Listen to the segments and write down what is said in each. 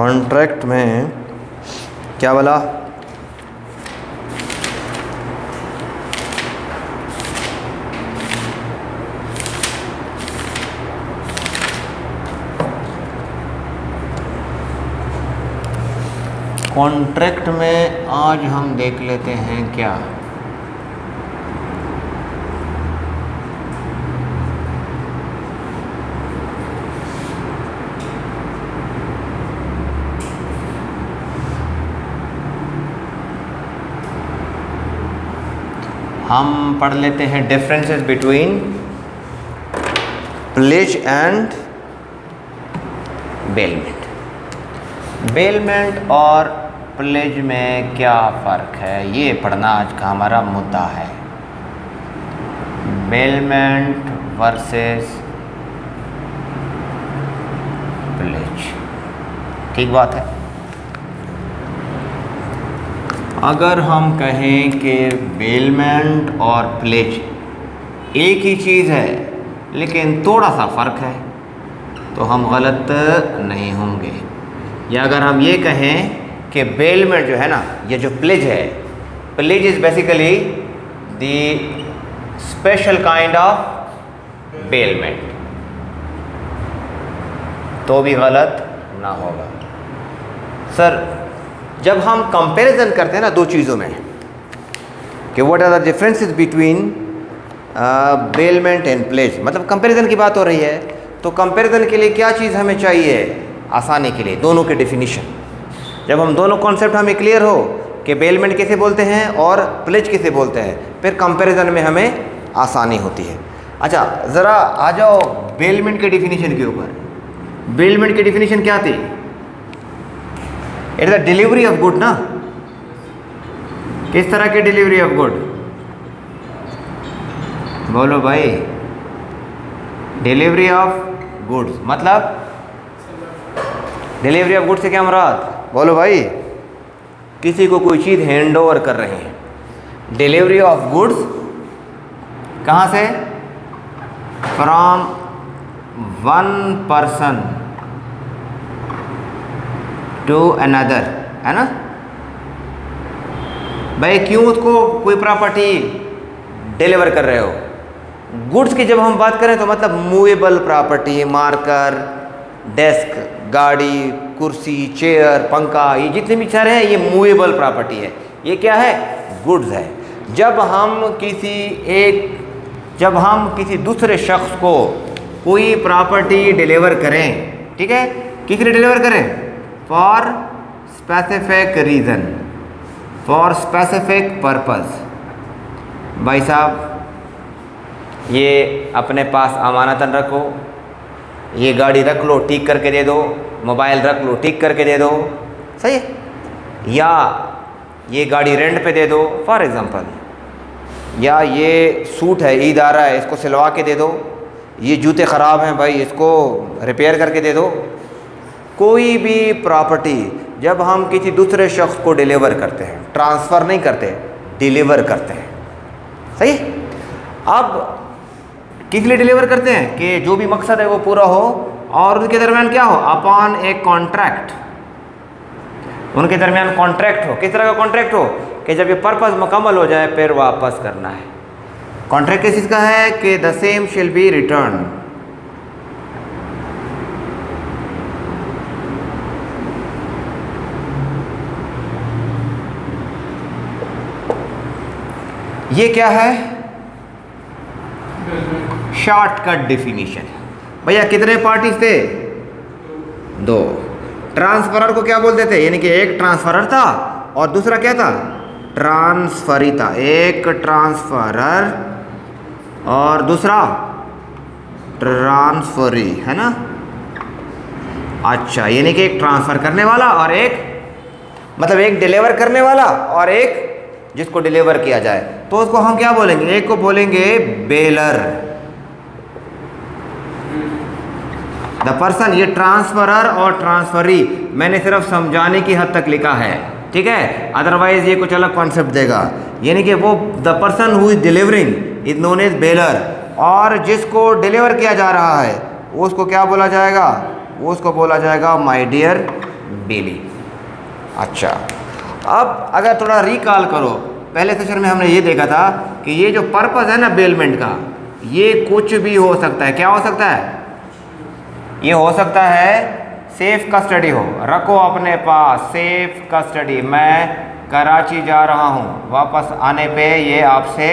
Contract में क्या बोला? कॉन्ट्रैक्ट में आज हम देख लेते हैं क्या, हम पढ़ लेते हैं differences between plays and bailment. Bailment और प्लेज में क्या फ़र्क है, ये पढ़ना आज का हमारा मुद्दा है। बेलमेंट वर्सेस प्लेज, ठीक बात है। अगर हम कहें कि बेलमेंट और प्लेज एक ही चीज़ है लेकिन थोड़ा सा फ़र्क है तो हम गलत नहीं होंगे। या अगर हम ये कहें कि बेलमेंट जो है ना, ये जो प्लेज है, pledge is basically the special kind of bailment, तो भी गलत ना होगा। सर जब हम कंपैरिजन करते हैं ना दो चीज़ों में कि what are the differences between bailment and pledge, मतलब कंपैरिजन की बात हो रही है, तो कंपैरिजन के लिए क्या चीज़ हमें चाहिए? आसानी के लिए दोनों के डेफिनेशन। जब हम दोनों कॉन्सेप्ट हमें क्लियर हो कि बेलमेंट किसे बोलते हैं और प्लेज किसे बोलते हैं, फिर कंपैरिजन में हमें आसानी होती है। अच्छा ज़रा आ जाओ बेलमेंट के डेफिनेशन के ऊपर। बेलमेंट की डेफिनेशन क्या थी? It is the delivery of good ना। किस तरह की डिलीवरी ऑफ गुड? बोलो भाई। डिलीवरी ऑफ गुड्स मतलब डिलीवरी ऑफ गुड्स से क्या मुराद? बोलो भाई। किसी को कोई चीज़ हैंड ओवर कर रहे हैं। डिलीवरी ऑफ गुड्स कहाँ से? From one person to another, है ना भाई। क्यों उसको कोई प्रॉपर्टी डिलीवर कर रहे हो? गुड्स की जब हम बात करें तो मतलब मूवेबल प्रॉपर्टी, मार्कर, डेस्क, गाड़ी, कुर्सी, चेयर, पंखा, ये जितने भी चीज़ें हैं ये मूवेबल प्रॉपर्टी है। ये क्या है? गुड्स है। जब हम किसी दूसरे शख्स को कोई प्रॉपर्टी डिलीवर करें, ठीक है, किस लिए डिलीवर करें? For specific reason, for specific purpose. भाई साहब ये अपने पास अमानतन रखो, ये गाड़ी रख लो ठीक करके दे दो, मोबाइल रख लो ठीक करके दे दो, सही है? या ये गाड़ी रेंट पे दे दो फॉर एग्ज़ाम्पल, या ये सूट है ईद आ रहा है इसको सिलवा के दे दो, ये जूते ख़राब हैं भाई इसको रिपेयर करके दे दो। कोई भी प्रॉपर्टी जब हम किसी दूसरे शख्स को डिलीवर करते हैं, ट्रांसफ़र नहीं करते, डिलीवर करते हैं, सही। अब किस लिए डिलीवर करते हैं? कि जो भी मकसद है वो पूरा हो और उनके दरमियान क्या हो? अपॉन ए कॉन्ट्रैक्ट, उनके दरमियान कॉन्ट्रैक्ट हो। किस तरह का कॉन्ट्रैक्ट हो? कि जब ये पर्पस मुकम्मल हो जाए फिर वापस करना है। कॉन्ट्रैक्ट किस चीज़ का है? कि द सेम शिल बी रिटर्न। ये क्या है? Shortcut definition. भैया कितने पार्टीज थे? दो। ट्रांसफरर को क्या बोलते थे? यानी कि एक ट्रांसफरर था और दूसरा क्या था? ट्रांसफरी था। एक ट्रांसफरर और दूसरा ट्रांसफरी, है ना। अच्छा, यानी कि एक ट्रांसफर करने वाला और एक मतलब एक डिलीवर करने वाला और एक जिसको डिलीवर किया जाए, तो उसको हम क्या बोलेंगे? एक को बोलेंगे बेलर, द पर्सन। ये ट्रांसफरर और ट्रांसफरी मैंने सिर्फ समझाने की हद तक लिखा है, ठीक है, अदरवाइज ये कुछ अलग कॉन्सेप्ट देगा। यानी कि वो the person who is delivering is known as bailor, और जिसको डिलीवर किया जा रहा है वो उसको क्या बोला जाएगा? वो उसको बोला जाएगा माय डियर बेली। अच्छा, अब अगर थोड़ा रिकॉल करो, पहले सेशन में हमने ये देखा था कि ये जो पर्पस है ना बेलमेंट का, ये कुछ भी हो सकता है। क्या हो सकता है? ये हो सकता है सेफ कस्टडी हो, रखो अपने पास सेफ कस्टडी। मैं कराची जा रहा हूँ, वापस आने पे ये आपसे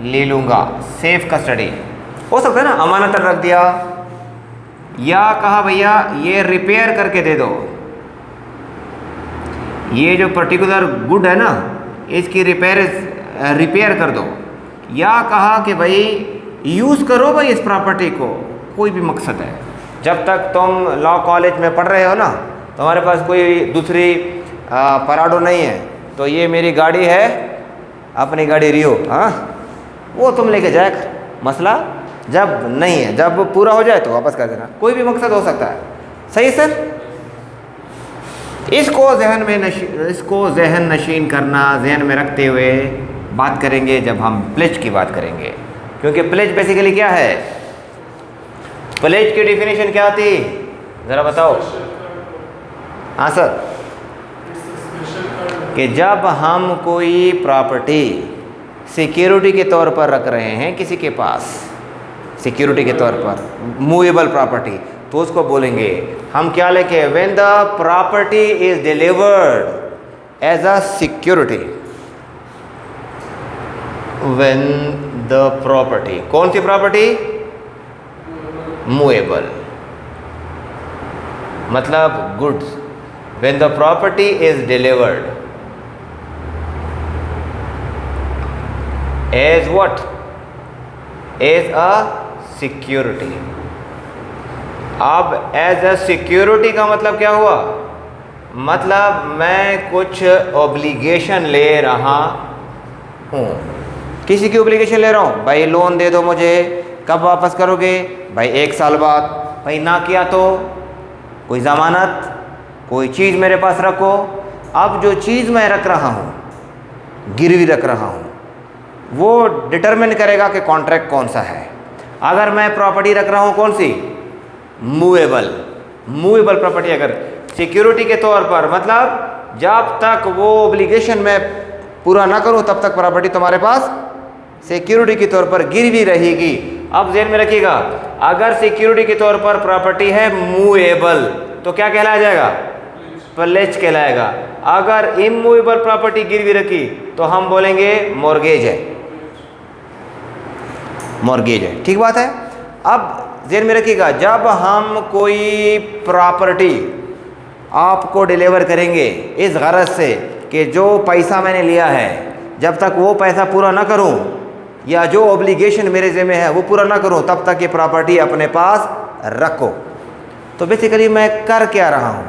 ले लूँगा, सेफ कस्टडी हो सकता है ना, अमानत रख दिया। या कहा भैया ये रिपेयर करके दे दो, ये जो पर्टिकुलर गुड है ना इसकी रिपेयर कर दो। या कहा कि भाई यूज़ करो भाई इस प्रॉपर्टी को, कोई भी मकसद है। जब तक तुम लॉ कॉलेज में पढ़ रहे हो ना, तुम्हारे पास कोई दूसरी पराडो नहीं है, तो ये मेरी गाड़ी है, अपनी गाड़ी रियो, हाँ वो तुम लेके जाए, मसला जब नहीं है, जब पूरा हो जाए तो वापस कर देना, कोई भी मकसद हो सकता है। सही सर, इसको जहन नशीन करना, जहन में रखते हुए बात करेंगे जब हम प्लेज की बात करेंगे। क्योंकि प्लेज बेसिकली क्या है? प्लेज की डेफिनेशन क्या थी, ज़रा बताओ। हाँ सर, कि जब हम कोई प्रॉपर्टी सिक्योरिटी के तौर पर रख रहे हैं किसी के पास, सिक्योरिटी के तौर पर मूवेबल प्रॉपर्टी, तो उसको बोलेंगे हम क्या लेके, when the property is delivered as a security. When the property, कौन सी प्रॉपर्टी? मूवेबल, मतलब goods. When the property is delivered as what? As a security. अब एज अ सिक्योरिटी का मतलब क्या हुआ? मतलब मैं कुछ ऑब्लिगेशन ले रहा हूँ। किसी की ऑब्लिगेशन ले रहा हूँ, भाई लोन दे दो मुझे, कब वापस करोगे? भाई 1 साल बाद। भाई ना किया तो कोई ज़मानत, कोई चीज़ मेरे पास रखो। अब जो चीज़ मैं रख रहा हूँ, गिरवी रख रहा हूँ, वो डिटरमिन करेगा कि कॉन्ट्रैक्ट कौन सा है। अगर मैं प्रॉपर्टी रख रहा हूँ कौन सी? Movable property. अगर सिक्योरिटी के तौर पर, मतलब जब तक वो ऑब्लिगेशन मैं पूरा ना करूँ तब तक प्रॉपर्टी तुम्हारे पास सिक्योरिटी के तौर पर गिरवी रहेगी। अब ध्यान में रखिएगा, अगर सिक्योरिटी के तौर पर प्रॉपर्टी है मूवेबल तो क्या कहलाया जाएगा? प्लेज कहलाएगा। अगर इमूवेबल प्रॉपर्टी गिरवी रखी तो हम बोलेंगे मॉर्गेज है, मॉर्गेज है। ठीक बात है। अब ध्यान में रखिएगा, जब हम कोई प्रॉपर्टी आपको डिलीवर करेंगे इस गरज से कि जो पैसा मैंने लिया है, जब तक वो पैसा पूरा ना करूं या जो ऑब्लिगेशन मेरे ज़िम्मे है वो पूरा ना करूं, तब तक ये प्रॉपर्टी अपने पास रखो। तो बेसिकली मैं कर क्या रहा हूं?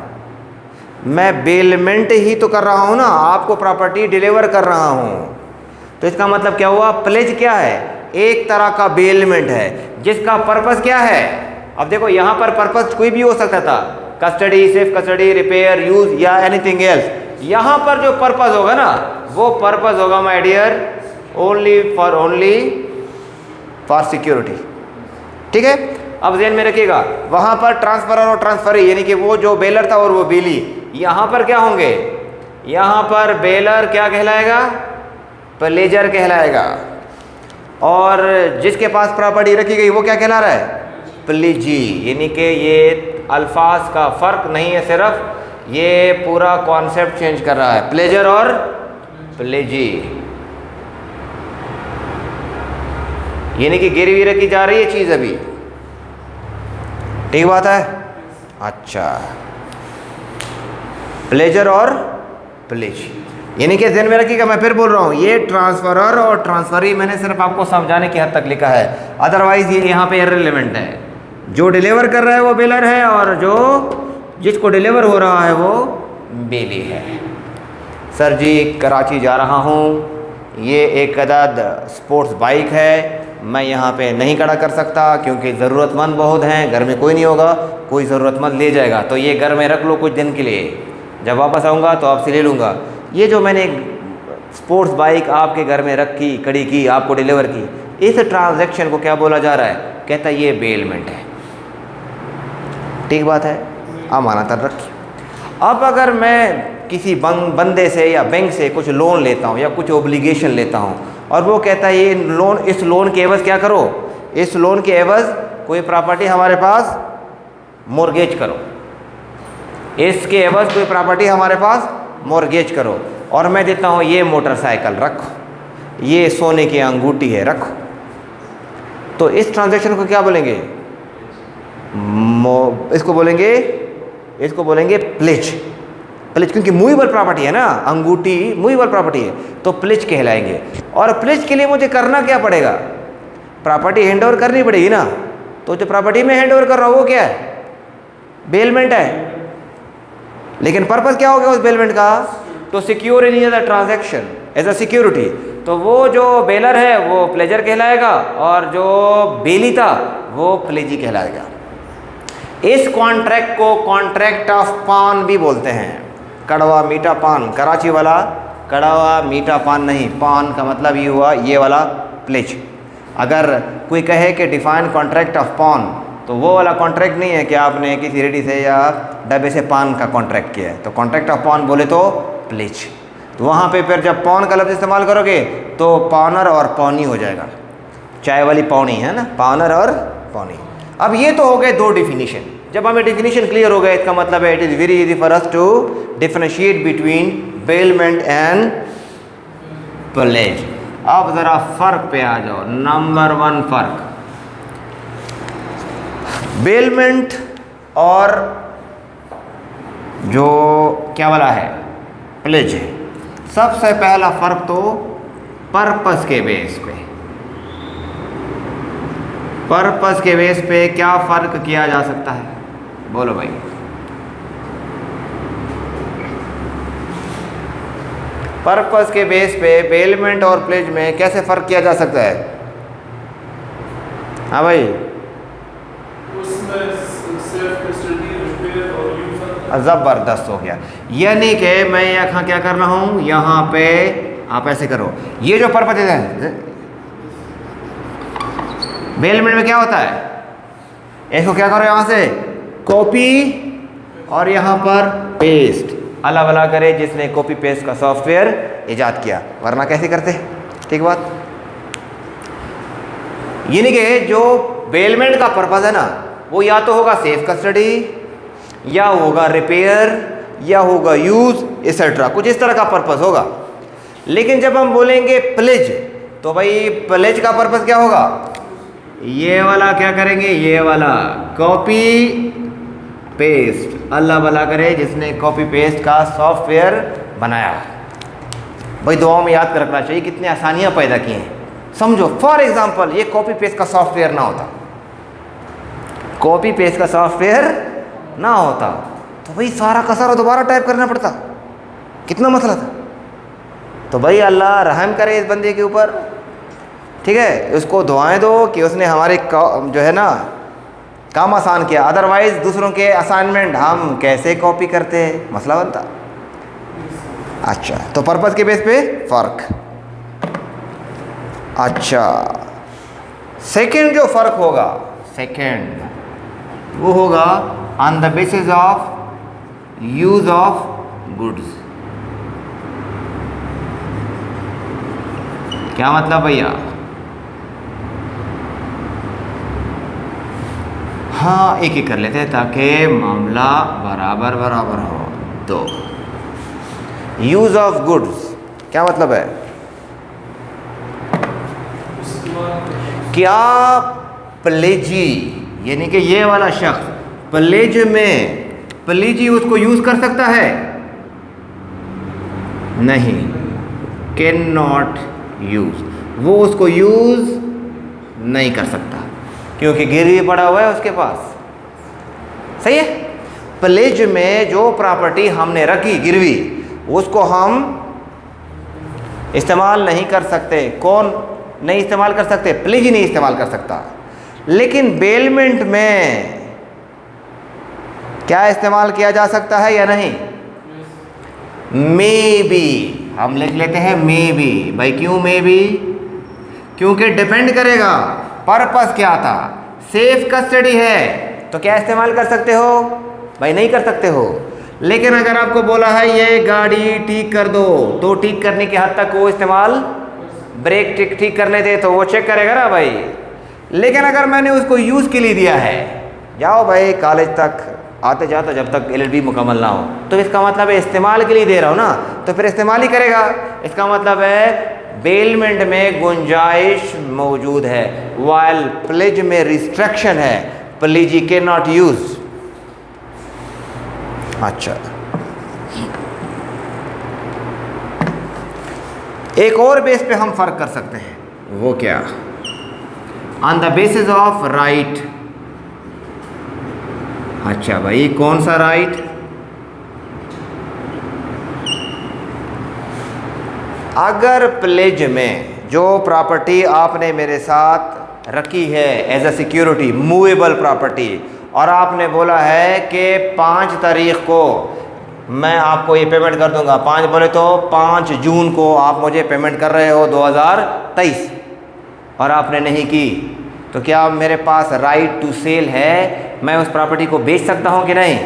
मैं बेलमेंट ही तो कर रहा हूं ना, आपको प्रॉपर्टी डिलीवर कर रहा हूं। तो इसका मतलब क्या हुआ? प्लेज क्या है? एक तरह का बेलमेंट है जिसका पर्पस क्या है? अब देखो यहाँ पर पर्पस कोई भी हो सकता था, custody, safe custody, repair, use या एनीथिंग एल्स। यहाँ पर जो पर्पस होगा ना, वो पर्पस होगा my dear only for security. ठीक है। अब ध्यान में रखिएगा, वहाँ पर ट्रांसफरर और ट्रांसफरी, यानी कि वो जो बेलर था और वो बेली, यहाँ पर क्या होंगे? यहाँ पर बेलर क्या कहलाएगा? प्लेजर कहलाएगा। और जिसके पास प्रॉपर्टी रखी गई वो क्या कहला रहा है? प्लेजी। यानी कि ये अल्फाज का फ़र्क नहीं है, सिर्फ ये पूरा कॉन्सेप्ट चेंज कर रहा है, प्लेजर और प्लेजी। यानी कि गिरवी रखी जा रही है चीज़ अभी। ठीक बात है। अच्छा, प्लेजर और प्लेज, यानी कि ध्यान में रखिएगा, मैं फिर बोल रहा हूँ, ये ट्रांसफरर और ट्रांसफरी मैंने सिर्फ आपको समझाने की हद तक लिखा है, अदरवाइज ये यहाँ पे इररिलेवेंट है। जो डिलीवर कर रहा है वो बेलर है और जो जिसको डिलीवर हो रहा है वो बेली है। सर जी कराची जा रहा हूँ, ये एक अदद स्पोर्ट्स बाइक है, मैं यहाँ पे नहीं खड़ा कर सकता क्योंकि ज़रूरतमंद बहुत हैं, घर में कोई नहीं होगा, कोई ज़रूरतमंद ले जाएगा, तो ये घर में रख लो कुछ दिन के लिए, जब वापस आऊँगा तो आपसे ले लूँगा। ये जो मैंने स्पोर्ट्स बाइक आपके घर में रखी, खड़ी की, आपको डिलीवर की, इस ट्रांजैक्शन को क्या बोला जा रहा है? कहता है ये बेलमेंट है। ठीक बात है, अमानत रखी। अब अगर मैं किसी बंदे से या बैंक से कुछ लोन लेता हूँ या कुछ ओब्लिगेशन लेता हूँ और वो कहता है ये लोन, इस लोन के एवज़ क्या करो, इस लोन के एवज़ कोई प्रॉपर्टी हमारे पास मॉर्गेज करो, इसके एवज़ कोई प्रॉपर्टी हमारे पास मॉर्गेज करो, और मैं देता हूँ ये मोटरसाइकिल रखो, ये सोने की अंगूठी है रखो, तो इस ट्रांजैक्शन को क्या बोलेंगे, इसको बोलेंगे प्लेज। प्लेज क्योंकि मूवेबल प्रॉपर्टी है ना, अंगूठी मूवेबल प्रॉपर्टी है, तो प्लेज कहलाएंगे। और प्लेज के लिए मुझे करना क्या पड़ेगा, प्रॉपर्टी हैंड ओवर करनी पड़ेगी ना, तो जो प्रॉपर्टी में हैंड ओवर कर रहा हूँ वो क्या है, बेलमेंट है। लेकिन पर्पस क्या होगा उस बेलमेंट का, to secure any other transaction as a security. तो वो जो बेलर है वो प्लेजर कहलाएगा और जो बेली था वो प्लेजी कहलाएगा। इस कॉन्ट्रैक्ट को कॉन्ट्रैक्ट ऑफ पान भी बोलते हैं। कड़वा मीठा पान, कराची वाला कड़वा मीठा पान नहीं, पान का मतलब ये हुआ ये वाला प्लेज। अगर कोई कहे कि डिफाइन कॉन्ट्रैक्ट ऑफ पान, तो वो वाला कॉन्ट्रैक्ट नहीं है कि आपने किसी रेडी से या डब्बे से पान का कॉन्ट्रैक्ट किया है। तो कॉन्ट्रैक्ट ऑफ पान बोले तो प्लेज। तो वहाँ पे फिर जब पान का लफ्ज़ इस्तेमाल करोगे तो पानर और पौनी हो जाएगा, चाय वाली पौनी है ना, पानर और पौनी। अब ये तो हो गए दो डिफिनीशन। जब हमें डिफिनीशन क्लियर हो गया, इसका मतलब है it is very easy for us to differentiate between bailment and pledge. अब ज़रा फ़र्क पे आ जाओ। नंबर 1 फ़र्क, बेलमेंट और जो क्या वाला है प्लेज है। सबसे पहला फ़र्क तो पर्पस के बेस पे, पर्पस के बेस पे क्या फ़र्क किया जा सकता है, बोलो भाई। पर्पस के बेस पे बेलमेंट और प्लेज में कैसे फ़र्क किया जा सकता है? हाँ भाई, ज़बरदस्त हो गया। यानी कि मैं यहाँ क्या कर रहा हूँ, यहाँ पे आप ऐसे करो, ये जो पर्पस है बेलमेंट में क्या होता है, इसको क्या करो यहाँ से कॉपी और यहाँ पर पेस्ट, अल्लाह भला करे जिसने कॉपी पेस्ट का सॉफ्टवेयर इजाद किया, वरना कैसे करते। ठीक बात। यानी कि जो बेलमेंट का पर्पस है ना, वो या तो होगा सेफ कस्टडी, या होगा रिपेयर, या होगा यूज़ एक्सेट्रा, कुछ इस तरह का पर्पस होगा। लेकिन जब हम बोलेंगे प्लेज, तो भाई प्लेज का पर्पस क्या होगा, ये वाला क्या करेंगे, ये वाला कॉपी पेस्ट, अल्लाह भला करे जिसने कॉपी पेस्ट का सॉफ्टवेयर बनाया। भाई दुआओं में याद रखना चाहिए कितनी आसानियाँ पैदा की हैं। समझो फॉर एग्जांपल ये कॉपी पेस्ट का सॉफ्टवेयर ना होता, कॉपी पेस्ट का सॉफ्टवेयर ना होता तो भाई सारा का सारा दोबारा टाइप करना पड़ता, कितना मसला था। तो भाई अल्लाह रहम करे इस बंदे के ऊपर, ठीक है, उसको दुआएं दो कि उसने हमारे जो है ना काम आसान किया। अदरवाइज़ दूसरों के असाइनमेंट हम कैसे कॉपी करते, मसला बनता। अच्छा, तो पर्पस के बेस पे फ़र्क। अच्छा, सेकंड जो फ़र्क होगा, सेकंड वो होगा on the basis of use of goods. क्या मतलब भैया? हाँ, एक ही कर लेते हैं ताकि मामला बराबर बराबर हो। तो यूज ऑफ गुड्स क्या मतलब है? क्या प्लेजी यानी कि ये वाला शख्स प्लेज में प्लेजी उसको यूज कर सकता है? नहीं, कैन नॉट यूज, वो उसको यूज नहीं कर सकता क्योंकि गिरवी पड़ा हुआ है उसके पास। सही है। प्लेज में जो प्रॉपर्टी हमने रखी गिरवी, उसको हम इस्तेमाल नहीं कर सकते। कौन नहीं इस्तेमाल कर सकते? प्लेज ही नहीं इस्तेमाल कर सकता। लेकिन बेलमेंट में क्या इस्तेमाल किया जा सकता है या नहीं? मे बी, हम लिख लेते हैं मे बी। भाई क्यों मे बी? क्योंकि डिपेंड करेगा पर्पस क्या था। सेफ कस्टडी है तो क्या इस्तेमाल कर सकते हो? भाई नहीं कर सकते हो। लेकिन अगर आपको बोला है ये गाड़ी ठीक कर दो, तो ठीक करने की हद तक वो इस्तेमाल, ब्रेक ठीक करने दे तो वो चेक करेगा ना भाई। लेकिन अगर मैंने उसको यूज़ के लिए दिया है, जाओ भाई कॉलेज तक आते जाते जब तक LLB मुकम्मल ना हो, तो इसका मतलब है इस्तेमाल के लिए दे रहा हूँ ना, तो फिर इस्तेमाल ही करेगा। इसका मतलब है बेलमेंट में गुंजाइश मौजूद है, वाइल प्लेज में रिस्ट्रिक्शन है, please he can not use. अच्छा, एक और बेस पे हम फर्क कर सकते हैं, वो क्या? On the basis of right. अच्छा भाई, कौन सा राइट? अगर प्लेज में जो प्रॉपर्टी आपने मेरे साथ रखी है as a security, movable property, और आपने बोला है कि 5 तारीख को मैं आपको ये पेमेंट कर दूंगा, 5 बोले तो 5 जून को आप मुझे पेमेंट कर रहे हो 2023, और आपने नहीं की, तो क्या मेरे पास राइट टू सेल है? मैं उस प्रॉपर्टी को बेच सकता हूँ कि नहीं?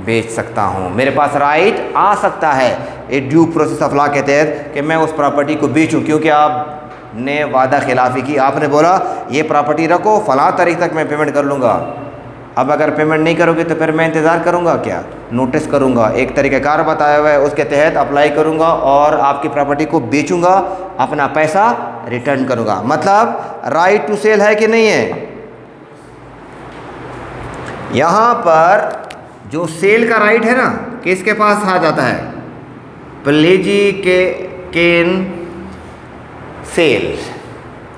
बेच सकता हूँ, मेरे पास राइट आ सकता है ए ड्यू प्रोसेस ऑफ लॉ के तहत कि मैं उस प्रॉपर्टी को बेचूँ, क्योंकि आपने वादा खिलाफी की। आपने बोला ये प्रॉपर्टी रखो, फलां तारीख तक मैं पेमेंट कर लूँगा। अब अगर पेमेंट नहीं करोगे तो फिर मैं इंतज़ार करूँगा क्या? नोटिस करूँगा, एक तरीक़ाकार बताया हुआ है, उसके तहत अप्लाई करूँगा और आपकी प्रॉपर्टी को बेचूँगा, अपना पैसा रिटर्न करूँगा। मतलब राइट टू सेल है कि नहीं है? यहाँ पर जो सेल का राइट है ना, किसके पास आ जाता है? प्लेजी के can sell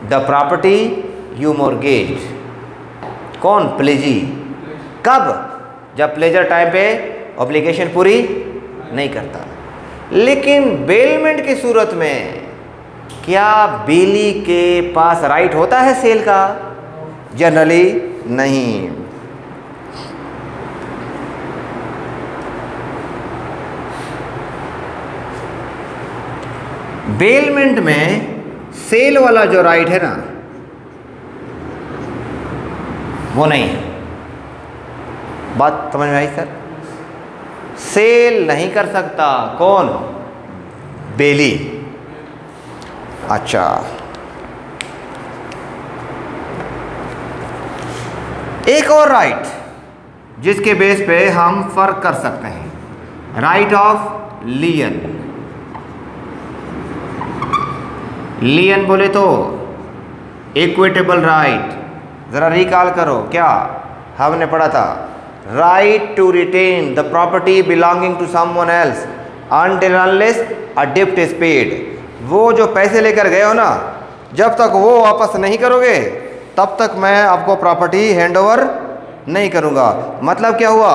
the property you mortgage. कौन? प्लेजी। कब? जब प्लेजर टाइम पे ऑब्लिगेशन पूरी नहीं करता। लेकिन बेलमेंट की सूरत में क्या बेली के पास राइट होता है सेल का? जनरली नहीं। बेलमेंट में सेल वाला जो राइट है ना, वो नहीं है। बात समझ में आई सर? सेल नहीं कर सकता कौन? बेली। अच्छा, एक और राइट जिसके बेस पे हम फर्क कर सकते हैं, राइट ऑफ लियन। लियन बोले तो इक्विटेबल राइट। ज़रा रिकॉल करो, क्या हमने पढ़ा था? Right to retain the property belonging to someone else until unless a डेब्ट इज पेड। वो जो पैसे लेकर गए हो ना, जब तक वो वापस नहीं करोगे तब तक मैं आपको प्रॉपर्टी हैंडओवर नहीं करूँगा। मतलब क्या हुआ?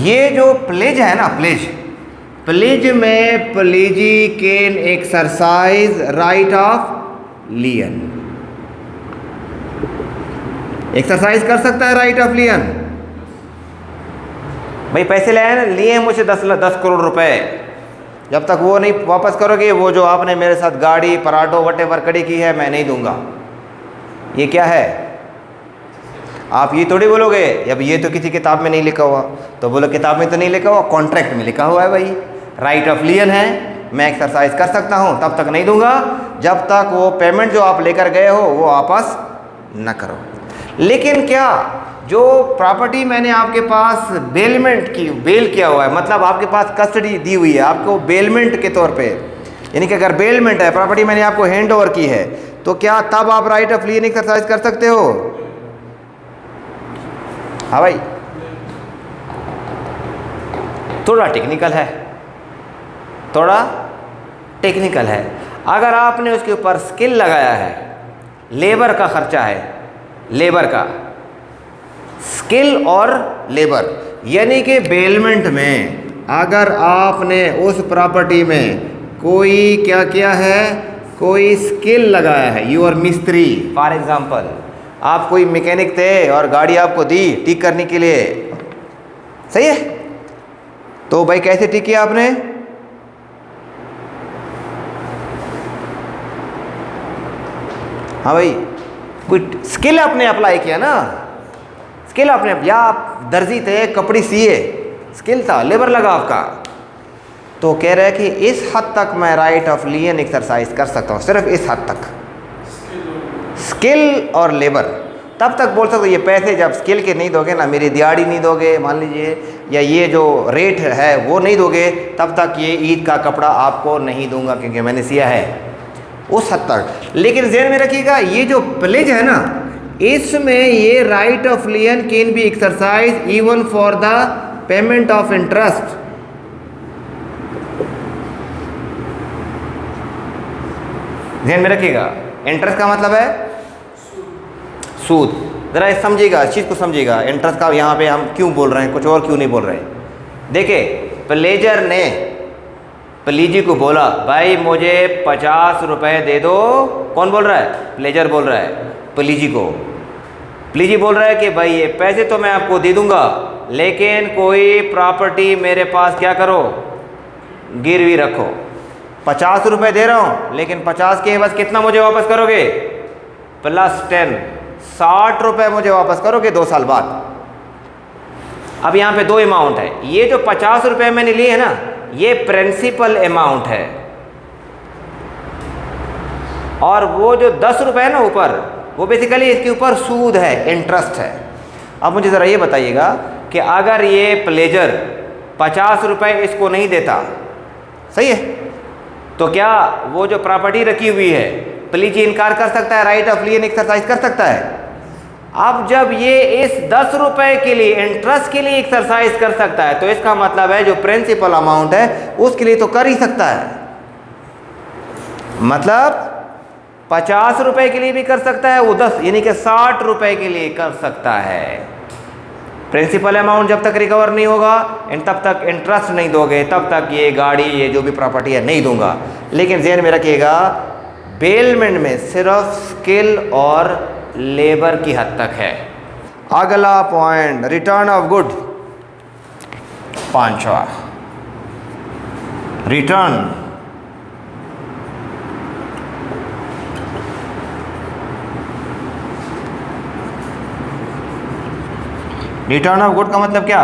ये जो प्लेज है ना, प्लेज में प्लेजी can exercise right of लियन। Exercise कर सकता है राइट ऑफ लियन। भाई पैसे लिए हैं मुझे 10 करोड़ रुपए, जब तक वो नहीं वापस करोगे, वो जो आपने मेरे साथ गाड़ी पराठो वटेवर खड़ी की है, मैं नहीं दूंगा। ये क्या है? आप ये थोड़ी बोलोगे अब ये तो किसी किताब में नहीं लिखा हुआ, तो बोलो किताब में तो नहीं लिखा हुआ, कॉन्ट्रैक्ट में लिखा हुआ है भाई, राइट ऑफ लियन है, मैं एक्सरसाइज कर सकता हूँ, तब तक नहीं दूंगा जब तक वो पेमेंट जो आप लेकर गए हो वो वापस न करो। लेकिन क्या जो प्रॉपर्टी मैंने आपके पास बेलमेंट की, बेल किया हुआ है, मतलब आपके पास कस्टडी दी हुई है आपको बेलमेंट के तौर पे, यानी कि अगर बेलमेंट है, प्रॉपर्टी मैंने आपको हैंड ओवर की है, तो क्या तब आप राइट ऑफ लियन एक्सरसाइज कर सकते हो? हाँ भाई, थोड़ा टेक्निकल है, थोड़ा टेक्निकल है। अगर आपने उसके ऊपर स्किल लगाया है, लेबर का खर्चा है, लेबर का स्किल और लेबर, यानी कि बेलमेंट में अगर आपने उस प्रॉपर्टी में कोई क्या किया है, कोई स्किल लगाया है, यू आर मिस्त्री फॉर एग्जांपल, आप कोई मैकेनिक थे और गाड़ी आपको दी ठीक करने के लिए, सही है? तो भाई कैसे ठीक किया आपने? हाँ भाई, कोई स्किल आपने अप्लाई किया ना, स्किल अपने, या आप दर्जी थे, कपड़ी सिए, स्किल था, लेबर लगा आपका, तो कह रहे हैं कि इस हद तक मैं राइट ऑफ लियन एक्सरसाइज कर सकता हूँ, सिर्फ इस हद तक, स्किल और लेबर। तब तक बोल सकते हो ये पैसे जब स्किल के नहीं दोगे ना, मेरी दिहाड़ी नहीं दोगे मान लीजिए, या ये जो रेट है वो नहीं दोगे, तब तक ये ईद का कपड़ा आपको नहीं दूंगा क्योंकि मैंने सिया है, उस हद तक। लेकिन ज़हन में रखिएगा ये जो प्लेज है ना, इसमें ये right of लियन can be exercise even for the payment of interest. ध्यान में रखिएगा, इंटरेस्ट का मतलब है सूद। ज़रा समझिएगा, इस चीज़ को समझिएगा, इंटरेस्ट का यहाँ पे हम क्यों बोल रहे हैं, कुछ और क्यों नहीं बोल रहे हैं। देखिए, प्लेजर ने प्लीजी को बोला भाई मुझे 50 रुपये दे दो। कौन बोल रहा है? प्लेजर बोल रहा है प्लीजी को। प्लीजी बोल रहा है कि भाई ये पैसे तो मैं आपको दे दूंगा, लेकिन कोई प्रॉपर्टी मेरे पास क्या करो, गिरवी रखो। 50 रुपये दे रहा हूँ, लेकिन 50 के बस कितना मुझे वापस करोगे, +10, 60 रुपये मुझे वापस करोगे 2 साल बाद। अब यहाँ पे 2 अमाउंट है, ये जो 50 रुपये मैंने लिए है ना, ये प्रिंसिपल अमाउंट है, और वो जो 10 रुपये है ना ऊपर, वो बेसिकली इसके ऊपर सूद है, इंटरेस्ट है। अब मुझे ज़रा ये बताइएगा कि अगर ये प्लेजर 50 रुपये इसको नहीं देता, सही है, तो क्या वो जो प्रॉपर्टी रखी हुई है प्लीज इनकार कर सकता है, राइट ऑफ लियन एक्सरसाइज कर सकता है? अब जब ये इस 10 रुपये के लिए, इंटरेस्ट के लिए एक्सरसाइज कर सकता है, तो इसका मतलब है जो प्रिंसिपल अमाउंट है उसके लिए तो कर ही सकता है। मतलब 50 रुपये के लिए भी कर सकता है, वो 10 यानी कि 60 रुपये के लिए कर सकता है। प्रिंसिपल अमाउंट जब तक रिकवर नहीं होगा, तब तक इंटरेस्ट नहीं दोगे, तब तक ये गाड़ी, ये जो भी प्रॉपर्टी है नहीं दूंगा। लेकिन ध्यान में रखिएगा, बेलमेंट में सिर्फ स्किल और लेबर की हद तक है। अगला पॉइंट, रिटर्न ऑफ गुड, 5वां, रिटर्न रिटर्न ऑफ गुड का मतलब क्या?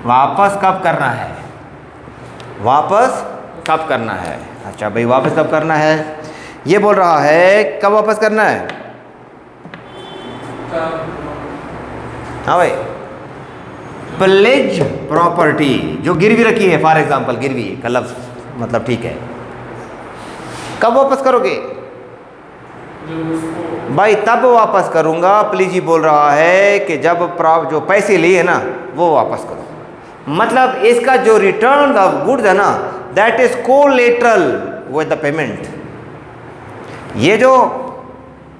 वापस कब करना है, वापस कब करना है। अच्छा भाई, वापस कब करना है, ये बोल रहा है कब वापस करना है। हाँ भाई, प्लेज प्रॉपर्टी जो गिरवी रखी है, फॉर एग्जांपल गिरवी का लफ्ज मतलब ठीक है, कब वापस करोगे भाई? तब वापस करूंगा, प्लीज ही बोल रहा है कि जब जो पैसे लिए ना वो वापस करो। मतलब इसका जो रिटर्न ऑफ गुड्स है ना, that is collateral with the payment. ये जो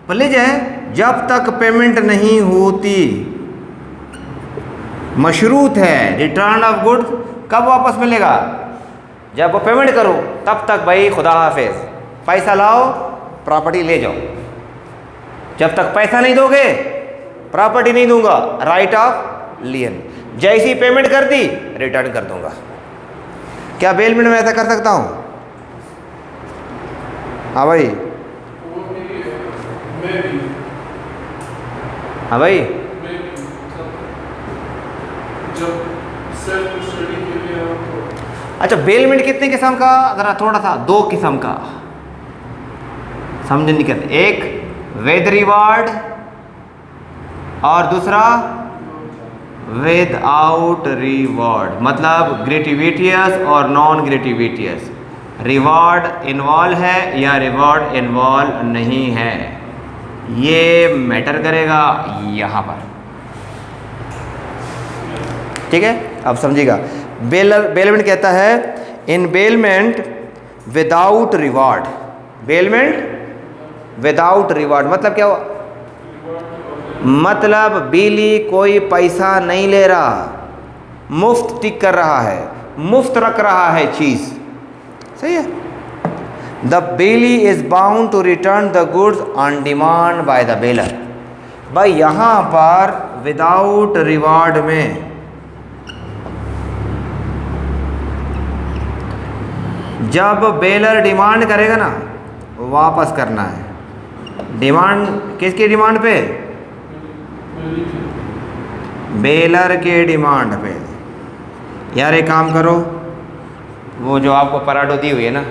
प्लीज है, जब तक पेमेंट नहीं होती मशरूत है। रिटर्न ऑफ गुड्स कब वापस मिलेगा? जब वो पेमेंट करो, तब तक भाई खुदा हाफिज, पैसा लाओ, प्रॉपर्टी ले जाओ। जब तक पैसा नहीं दोगे, प्रॉपर्टी नहीं दूंगा, राइट ऑफ लियन। जैसी पेमेंट कर दी, रिटर्न कर दूंगा। क्या बेलमेंट में ऐसा कर सकता हूं? हाँ भाई, हाँ भाई, अच्छा बेलमेंट कितने किस्म का, जरा थोड़ा सा 2 किस्म का समझ नहीं करते। एक विद रिवार्ड और दूसरा विदाउट रिवार्ड, मतलब ग्रेटिविटियस और नॉन ग्रेटिविटियस। रिवार्ड इन्वॉल्व है या रिवार्ड इन्वॉल्व नहीं है, ये मैटर करेगा यहाँ पर, ठीक है। अब समझिएगा, बेलमेंट कहता है in bailment without reward, bailment without reward मतलब क्या हुआ? मतलब बिली कोई पैसा नहीं ले रहा, मुफ्त टिक कर रहा है, मुफ्त रख रहा है चीज, सही है। The bailee is bound to return the goods on demand by the bailor. भाई यहां पर विदाउट रिवार्ड में जब बेलर डिमांड करेगा ना, वापस करना है। डिमांड किसकी डिमांड पे? बेलर के डिमांड पे। यार एक काम करो, वो जो आपको पराठो दी हुई है ना,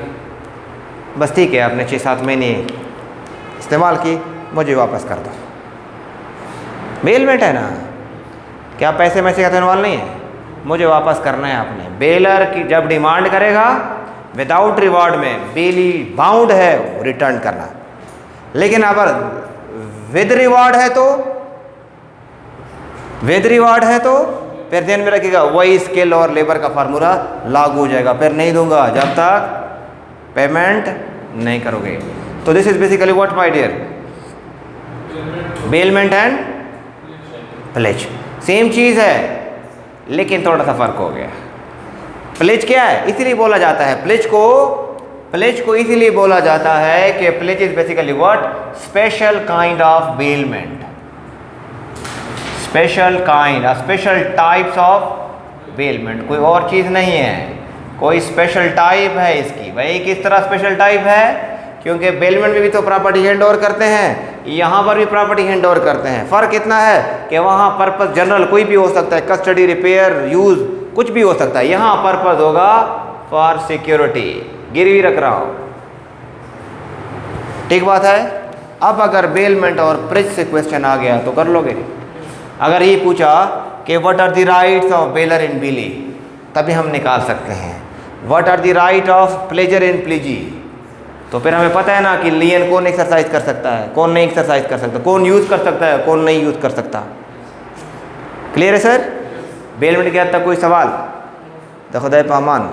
बस ठीक है, आपने 6-7 महीने इस्तेमाल की, मुझे वापस कर दो। बेलमेंट है ना, क्या पैसे में से का इन्वॉल्व नहीं है, मुझे वापस करना है आपने। बेलर की जब डिमांड करेगा विदाउट रिवॉर्ड में, बेली बाउंड है रिटर्न करना। लेकिन अगर विद रिवॉर्ड है तो, विद रिवॉर्ड है तो फिर ध्यान में रखिएगा वही स्किल और लेबर का फार्मूला लागू हो जाएगा। फिर नहीं दूंगा जब तक पेमेंट नहीं करोगे। तो this is basically what my dear, bailment and pledge same चीज है, लेकिन थोड़ा सा फर्क हो गया। प्लेज क्या है, इसीलिए बोला जाता है प्लेज को इसीलिए बोला जाता है कि pledge is basically what, special kind of bailment, special kind, special types of bailment, कोई और चीज नहीं है, कोई स्पेशल टाइप है इसकी। भाई किस तरह स्पेशल टाइप है, क्योंकि बेलमेंट में भी तो प्रॉपर्टी हैंड ओवर करते हैं, यहाँ पर भी प्रॉपर्टी हैंड ओवर करते हैं। फ़र्क इतना है कि वहाँ पर्पस जनरल कोई भी हो सकता है, कस्टडी, रिपेयर, यूज़ कुछ भी हो सकता है। यहाँ पर्पस होगा फॉर सिक्योरिटी, गिरवी रख रहा हूँ, ठीक बात है। अब अगर बेलमेंट और प्रेज से क्वेश्चन आ गया तो कर लोगे। अगर ये पूछा कि what are the rights of bailor in bailee, तभी हम निकाल सकते हैं what are the right of pledger in pledgee. तो फिर हमें पता है ना कि लियन कौन एक्सरसाइज कर सकता है, कौन नहीं एक्सरसाइज कर सकता, कौन यूज़ कर सकता है, कौन नहीं यूज़ कर सकता। क्लियर है सर? बेलमेंट के हद तक कोई सवाल? तो खुदा पामान।